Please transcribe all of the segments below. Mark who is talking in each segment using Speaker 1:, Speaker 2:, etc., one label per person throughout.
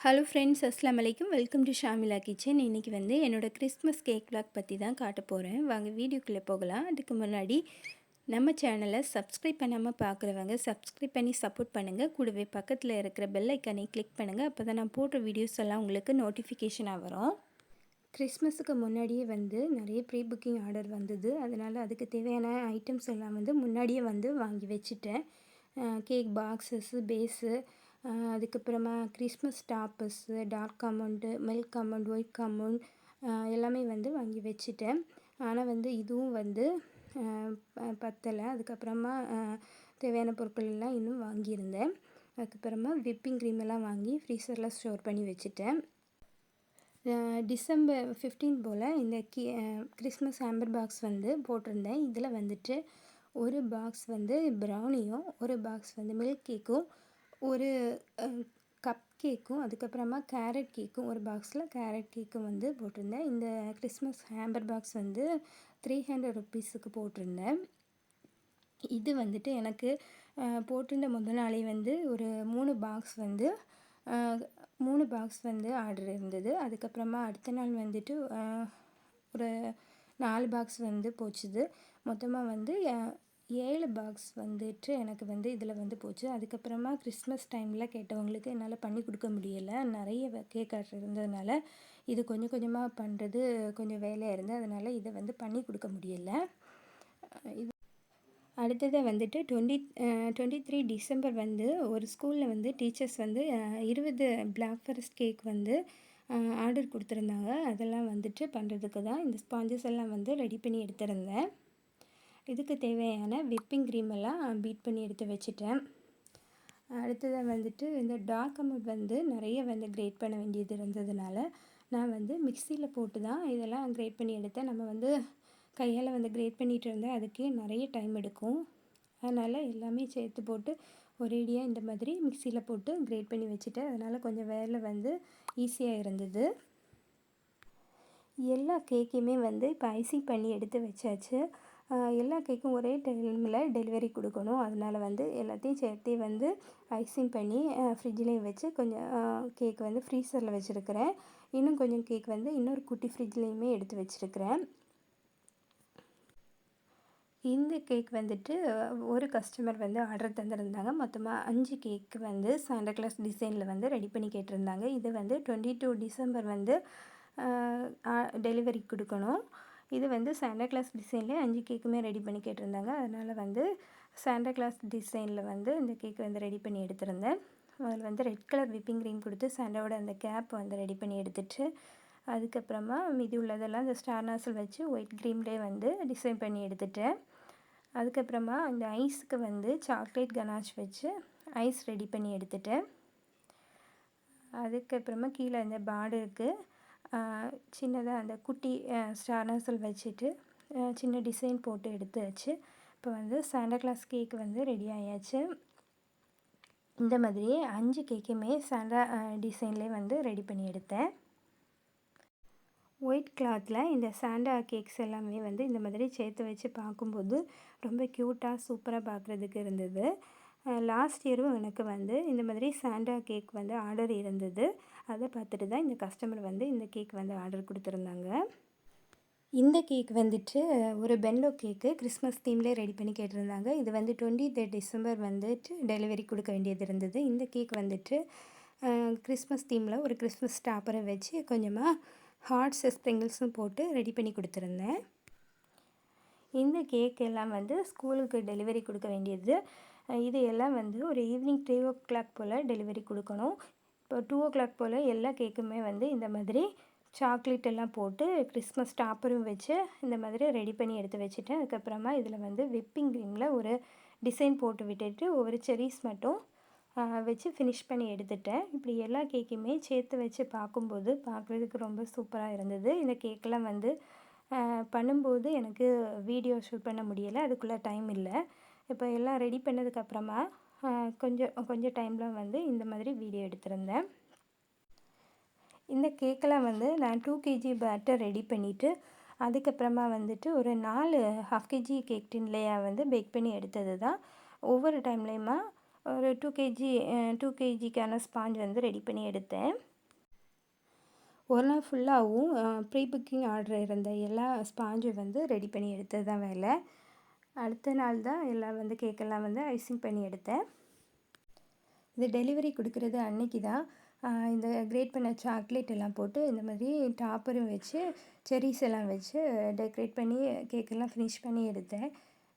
Speaker 1: Hello friends, அஸ்ஸலாமு அலைக்கும். Welcome to Shamila kitchen. இன்றைக்கி வந்து என்னோடய கிறிஸ்மஸ் கேக் விளாக் பற்றி தான் காட்ட போகிறேன். வாங்க வீடியோக்குள்ளே போகலாம். அதுக்கு முன்னாடி நம்ம சேனலை சப்ஸ்கிரைப் பண்ணாமல் பார்க்குறவங்க சப்ஸ்கிரைப் பண்ணி சப்போர்ட் பண்ணுங்கள். கூடவே பக்கத்தில் இருக்கிற பெல் ஐக்கானை கிளிக் பண்ணுங்கள். அப்போ தான் நான் போடுற வீடியோஸ் எல்லாம் உங்களுக்கு நோட்டிஃபிகேஷனாக வரும். கிறிஸ்மஸுக்கு முன்னாடியே வந்து நிறைய ப்ரீ புக்கிங் ஆர்டர் வந்தது. அதனால் அதுக்கு தேவையான ஐட்டம்ஸ் எல்லாம் வந்து முன்னாடியே வந்து வாங்கி வச்சுட்டேன். கேக் பாக்ஸஸ்ஸு, பேஸு, அதுக்கப்புறமா Christmas toppers, dark compound, milk compound, white compound எல்லாமே வந்து வாங்கி வச்சுட்டேன். ஆனால் வந்து இதுவும் வந்து பத்தலை. அதுக்கப்புறமா தேவையான பொருட்கள் எல்லாம் இன்னும் வாங்கியிருந்தேன். அதுக்கப்புறமா விப்பிங் க்ரீம் எல்லாம் வாங்கி ஃப்ரீசரில் ஸ்டோர் பண்ணி வச்சுட்டேன். டிசம்பர் 15 போல் இந்த கிறிஸ்மஸ் ஹேம்பர் பாக்ஸ் வந்து போட்டிருந்தேன். இதில் வந்துட்டு ஒரு பாக்ஸ் வந்து ப்ரௌனியும், ஒரு பாக்ஸ் வந்து மில்க் கேக்கும், ஒரு கப் கேக்கும், அதுக்கப்புறமா கேரட் கேக்கும், ஒரு பாக்ஸில் கேரட் கேக்கும் வந்து போட்டிருந்தேன். இந்த கிறிஸ்மஸ் ஹேம்பர் பாக்ஸ் வந்து 300 ருப்பீஸுக்கு போட்டிருந்தேன். இது வந்துட்டு எனக்கு போட்டிருந்த முதல் நாளே வந்து ஒரு 3 பாக்ஸ் வந்து ஆர்டர் இருந்தது. அதுக்கப்புறமா அடுத்த நாள் வந்துட்டு ஒரு 4 பாக்ஸ் வந்து போச்சுது. மொத்தமாக வந்து 7 பாக்ஸ் வந்துட்டு எனக்கு வந்து இதில் வந்து போச்சு. அதுக்கப்புறமா கிறிஸ்மஸ் டைமில் கேட்டவங்களுக்கு என்னால் பண்ணி கொடுக்க முடியலை. நிறைய கேக் ஆர்டர் இருந்ததுனால இது கொஞ்சம் கொஞ்சமாக பண்ணுறது கொஞ்சம் வேலையாக இருந்தது. அதனால் இதை வந்து பண்ணி கொடுக்க முடியலை. அடுத்ததாக வந்துட்டு 23 டிசம்பர் வந்து ஒரு ஸ்கூலில் வந்து டீச்சர்ஸ் வந்து 20 பிளாக் ஃபாரஸ்ட் கேக் வந்து ஆர்டர் கொடுத்துருந்தாங்க. அதெல்லாம் வந்துட்டு பண்ணுறதுக்கு தான் இந்த ஸ்பாஞ்சஸ் எல்லாம் வந்து ரெடி பண்ணி எடுத்திருந்தேன். இதுக்கு தேவையான விப்பிங் க்ரீம் எல்லாம் பீட் பண்ணி எடுத்து வச்சுட்டேன். அடுத்ததாக வந்துட்டு இந்த டார்க் அமௌண்ட் வந்து நிறைய வந்து கிரேட் பண்ண வேண்டியது இருந்ததுனால நான் வந்து மிக்சியில் போட்டு தான் இதெல்லாம் கிரேட் பண்ணி எடுத்தேன். நம்ம வந்து கையால் வந்து கிரேட் பண்ணிகிட்டு இருந்தால் அதுக்கே நிறைய டைம் எடுக்கும். அதனால் எல்லாமே சேர்த்து போட்டு ஒரேடியாக இந்த மாதிரி மிக்சியில் போட்டு கிரேட் பண்ணி வச்சுட்டேன். அதனால் கொஞ்சம் வேலை வந்து ஈஸியாக இருந்தது. எல்லா கேக்கையுமே வந்து இப்போ ஐசிங் பண்ணி எடுத்து வச்சாச்சு. எல்லா கேக்கும் ஒரே டைமில் டெலிவரி கொடுக்கணும். அதனால் வந்து எல்லாத்தையும் சேர்த்தே வந்து ஐசிங் பண்ணி ஃப்ரிட்ஜ்லேயும் வச்சு கொஞ்சம் கேக் வந்து ஃப்ரீசரில் வச்சுருக்கிறேன். இன்னும் கொஞ்சம் கேக் வந்து இன்னொரு குட்டி ஃப்ரிட்ஜ்லேயுமே எடுத்து வச்சுருக்கிறேன். இந்த கேக் வந்துட்டு ஒரு கஸ்டமர் வந்து ஆர்டர் தந்திருந்தாங்க. மொத்தமாக 5 கேக் வந்து சாண்டா கிளாஸ் டிசைனில் வந்து ரெடி பண்ணி கேட்டிருந்தாங்க. இது வந்து 22 டிசம்பர் வந்து டெலிவரி கொடுக்கணும். இது வந்து சாண்டா கிளாஸ் டிசைன்லேயே 5 கேக்குமே ரெடி பண்ணி கேட்டிருந்தாங்க. அதனால் வந்து சாண்டா கிளாஸ் டிசைனில் வந்து இந்த கேக் வந்து ரெடி பண்ணி எடுத்திருந்தேன். அதில் வந்து ரெட் கலர் விப்பிங் க்ரீம் கொடுத்து சாண்டாவோட அந்த கேப் வந்து ரெடி பண்ணி எடுத்துட்டு, அதுக்கப்புறமா மீதி உள்ளதெல்லாம் இந்த ஸ்டார் நாசல் வச்சு ஒயிட் க்ரீம்லேயே வந்து டிசைன் பண்ணி எடுத்துட்டேன். அதுக்கப்புறமா இந்த ஐஸுக்கு வந்து சாக்லேட் கனாஷ் வச்சு ஐஸ் ரெடி பண்ணி எடுத்துட்டேன். அதுக்கப்புறமா கீழே இந்த பார்டருக்கு சின்னதாக அந்த குட்டி ஸ்டார் நாசல் வச்சுட்டு சின்ன டிசைன் போட்டு எடுத்தாச்சு. இப்போ வந்து சாண்டா கிளாஸ் கேக் வந்து ரெடி ஆயாச்சு. இந்த மாதிரியே 5 கேக்குமே சாண்டா டிசைன்லேயே வந்து ரெடி பண்ணி எடுத்தேன். ஒயிட் கிளாத்தில் இந்த சாண்டா கேக்ஸ் எல்லாமே வந்து இந்த மாதிரி சேர்த்து வச்சு பார்க்கும்போது ரொம்ப க்யூட்டாக சூப்பராக பார்க்குறதுக்கு இருந்தது. லாஸ்ட் இயரும் எனக்கு வந்து இந்த மாதிரி சாண்டா கேக் வந்து ஆர்டர் இருந்தது. அதை பார்த்துட்டு தான் இந்த கஸ்டமர் வந்து இந்த கேக் வந்து ஆர்டர் கொடுத்துருந்தாங்க. இந்த கேக் வந்துட்டு ஒரு பென்லோ கேக்கு கிறிஸ்மஸ் தீம்லேயே ரெடி பண்ணி கேட்டிருந்தாங்க. இது வந்து 23 டிசம்பர் வந்துட்டு டெலிவரி கொடுக்க வேண்டியது இருந்தது. இந்த கேக் வந்துட்டு கிறிஸ்மஸ் தீமில் ஒரு கிறிஸ்மஸ் டாப்பரை வச்சு கொஞ்சமாக ஹார்ட்ஸ் ஸ்ப்ரிங்கிள்ஸும் போட்டு ரெடி பண்ணி கொடுத்துருந்தேன். இந்த கேக் எல்லாம் வந்து ஸ்கூலுக்கு டெலிவரி கொடுக்க வேண்டியது. இது எல்லாம் வந்து ஒரு ஈவினிங் 3 போல் டெலிவரி கொடுக்கணும். இப்போ 2 போல் எல்லா கேக்குமே வந்து இந்த மாதிரி சாக்லேட் எல்லாம் போட்டு கிறிஸ்மஸ் டாப்பரும் வச்சு இந்த மாதிரி ரெடி பண்ணி எடுத்து வச்சுட்டேன். அதுக்கப்புறமா இதில் வந்து விப்பிங் க்ரீமில் ஒரு டிசைன் போட்டு விட்டுட்டு ஒவ்வொரு செரீஸ் மட்டும் வச்சு ஃபினிஷ் பண்ணி எடுத்துட்டேன். இப்படி எல்லா கேக்கையுமே சேர்த்து வச்சு பார்க்கும்போது பார்க்குறதுக்கு ரொம்ப சூப்பராக இருந்தது. இந்த கேக்கெல்லாம் வந்து பண்ணும்போது எனக்கு வீடியோ ஷூட் பண்ண முடியலை, அதுக்குள்ளே டைம் இல்லை. இப்போ எல்லாம் ரெடி பண்ணதுக்கப்புறமா கொஞ்சம் டைமில் வந்து இந்த மாதிரி வீடியோ எடுத்திருந்தேன். இந்த கேக்கெல்லாம் வந்து நான் 2 kg பேட்டர் ரெடி பண்ணிவிட்டு அதுக்கப்புறமா வந்துட்டு ஒரு 4 1/2 kg கேக் டின்லேயே வந்து பேக் பண்ணி எடுத்தது தான். ஒவ்வொரு டைம்லேயுமா ஒரு 2 kgக்கான ஸ்பாஞ்ச் வந்து ரெடி பண்ணி எடுத்தேன். ஒரு நாள் ஃபுல்லாகவும் ப்ரீ புக்கிங் ஆர்டர் இருந்த எல்லா ஸ்பாஞ்சும் வந்து ரெடி பண்ணி எடுத்தது தான் வேலை. அடுத்த நாள் தான் எல்லாம் வந்து கேக்கெல்லாம் வந்து ஐசிங் பண்ணி எடுத்தேன். இது டெலிவரி கொடுக்குறது அன்னைக்கு தான் இந்த கிரேட் பண்ண சாக்லேட் எல்லாம் போட்டு இந்த மாதிரி டாப்பரும் வச்சு செரீஸ் எல்லாம் வச்சு டெக்கரேட் பண்ணி கேக்கெல்லாம் ஃபினிஷ் பண்ணி எடுத்தேன்.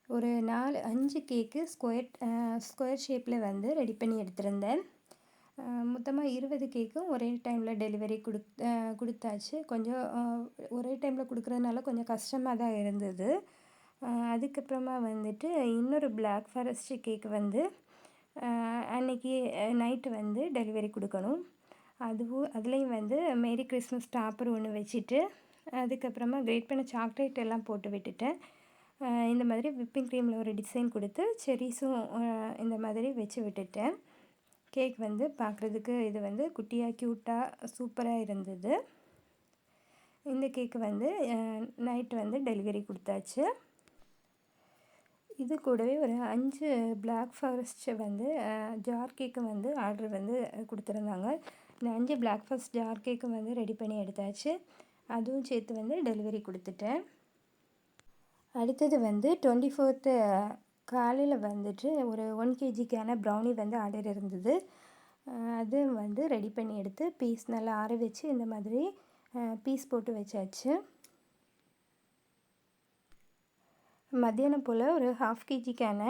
Speaker 1: ஒரு 4-5 கேக்கு ஸ்கொயர் ஷேப்பில் வந்து ரெடி பண்ணி எடுத்திருந்தேன். மொத்தமாக 20 கேக்கும் ஒரே டைமில் டெலிவரி கொடுத்தாச்சு. கொஞ்சம் ஒரே டைமில் கொடுக்குறதுனால கொஞ்சம் கஷ்டமாக தான் இருந்தது. அதுக்கப்புறமா வந்துட்டு இன்னொரு பிளாக் ஃபாரஸ்ட் கேக் வந்து அன்னைக்கு நைட்டு வந்து டெலிவரி கொடுக்கணும். அதுலேயும் வந்து மேரி கிறிஸ்மஸ் டாப்பர் ஒன்று வச்சுட்டு அதுக்கப்புறமா கிரேட் பண்ண சாக்லேட் எல்லாம் போட்டு விட்டுட்டேன். இந்த மாதிரி விப்பிங் க்ரீமில் ஒரு டிசைன் கொடுத்து செரீஸும் இந்த மாதிரி வச்சு விட்டுட்டேன். கேக் வந்து பார்க்குறதுக்கு இது வந்து குட்டியாக க்யூட்டாக சூப்பராக இருந்தது. இந்த கேக்கு வந்து நைட்டு வந்து டெலிவரி கொடுத்தாச்சு. இது கூடவே ஒரு 5 பிளாக் ஃபாரஸ்ட் வந்து ஜார் கேக்கும் வந்து ஆர்டர் வந்து கொடுத்துருந்தாங்க. இந்த 5 பிளாக் ஃபாரஸ்ட் ஜார் கேக்கும் வந்து ரெடி பண்ணி எடுத்தாச்சு. அதுவும் சேர்த்து வந்து டெலிவரி கொடுத்துட்டேன். அடுத்தது வந்து 24th காலையில் வந்துட்டு ஒரு 1 kgக்கான ப்ரௌனி வந்து ஆர்டர் இருந்தது. அது வந்து ரெடி பண்ணி எடுத்து பீஸ் நல்லா ஆற வச்சு இந்த மாதிரி பீஸ் போட்டு வச்சாச்சு. மத்தியானம் போல் ஒரு 1/2 kgக்கான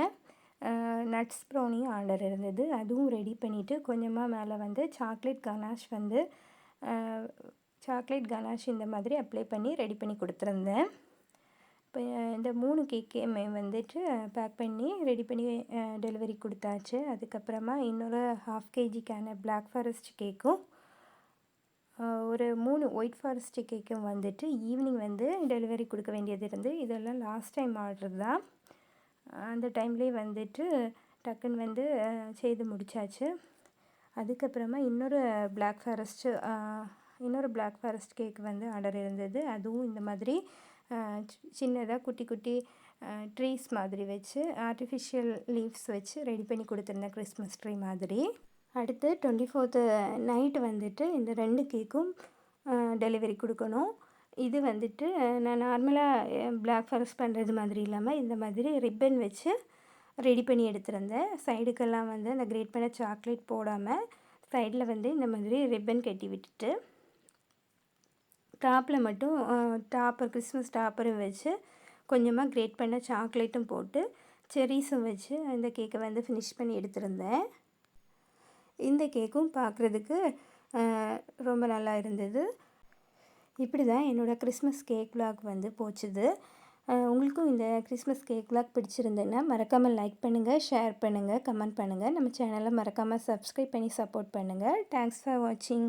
Speaker 1: நட்ஸ் ப்ரௌனி ஆர்டர் இருந்தது. அதுவும் ரெடி பண்ணிவிட்டு கொஞ்சமாக மேலே வந்து சாக்லேட் கனாஷ் இந்த மாதிரி அப்ளை பண்ணி ரெடி பண்ணி கொடுத்துருந்தேன். இப்போ இந்த 3 கேக்கையுமே வந்துட்டு பேக் பண்ணி ரெடி பண்ணி டெலிவரி கொடுத்தாச்சு. அதுக்கப்புறமா இன்னொரு 1/2 kgக்கான பிளாக் ஃபாரஸ்ட் கேக்கும் ஒரு 3 ஒயிட் ஃபாரஸ்ட் கேக்கும் வந்துட்டு ஈவினிங் வந்து டெலிவரி கொடுக்க வேண்டியது இருந்து இதெல்லாம் லாஸ்ட் டைம் ஆர்டர் தான். அந்த டைம்லேயே வந்துட்டு டக்குன்னு வந்து செய்து முடித்தாச்சு. அதுக்கப்புறமா இன்னொரு பிளாக் ஃபாரஸ்ட் கேக் வந்து ஆர்டர் இருந்தது. அதுவும் இந்த மாதிரி சின்னதாக குட்டி குட்டி ட்ரீஸ் மாதிரி வச்சு ஆர்டிஃபிஷியல் லீவ்ஸ் வச்சு ரெடி பண்ணி கொடுத்துருந்தேன், கிறிஸ்மஸ் ட்ரீ மாதிரி. அடுத்து 24th நைட்டு வந்துட்டு இந்த 2 கேக்கும் டெலிவரி கொடுக்கணும். இது வந்துட்டு நான் நார்மலாக பிளாக் ஃபாரஸ்ட் பண்ணுறது மாதிரி இல்லாமல் இந்த மாதிரி ரிப்பன் வச்சு ரெடி பண்ணி எடுத்திருந்தேன். சைடுக்கெல்லாம் வந்து அந்த கிரேட் பண்ண சாக்லேட் போடாமல் சைடில் வந்து இந்த மாதிரி ரிப்பன் கட்டி விட்டுட்டு டாப்பில் மட்டும் கிறிஸ்மஸ் டாப்பரும் வச்சு கொஞ்சமாக கிரேட் பண்ண சாக்லேட்டும் போட்டு செரீஸும் வச்சு இந்த கேக்கை வந்து ஃபினிஷ் பண்ணி எடுத்திருந்தேன். இந்த கேக்கும் பார்க்குறதுக்கு ரொம்ப நல்லா இருந்தது. இப்படி தான் என்னோடய கிறிஸ்மஸ் கேக் விலாக் வந்து போச்சுது. உங்களுக்கும் இந்த கிறிஸ்மஸ் கேக் விலாக் பிடிச்சிருந்ததுன்னா மறக்காமல் லைக் பண்ணுங்கள், ஷேர் பண்ணுங்கள், கமெண்ட் பண்ணுங்கள். நம்ம சேனலை மறக்காமல் சப்ஸ்கிரைப் பண்ணி சப்போர்ட் பண்ணுங்கள். தேங்க்ஸ் ஃபார் வாட்சிங்.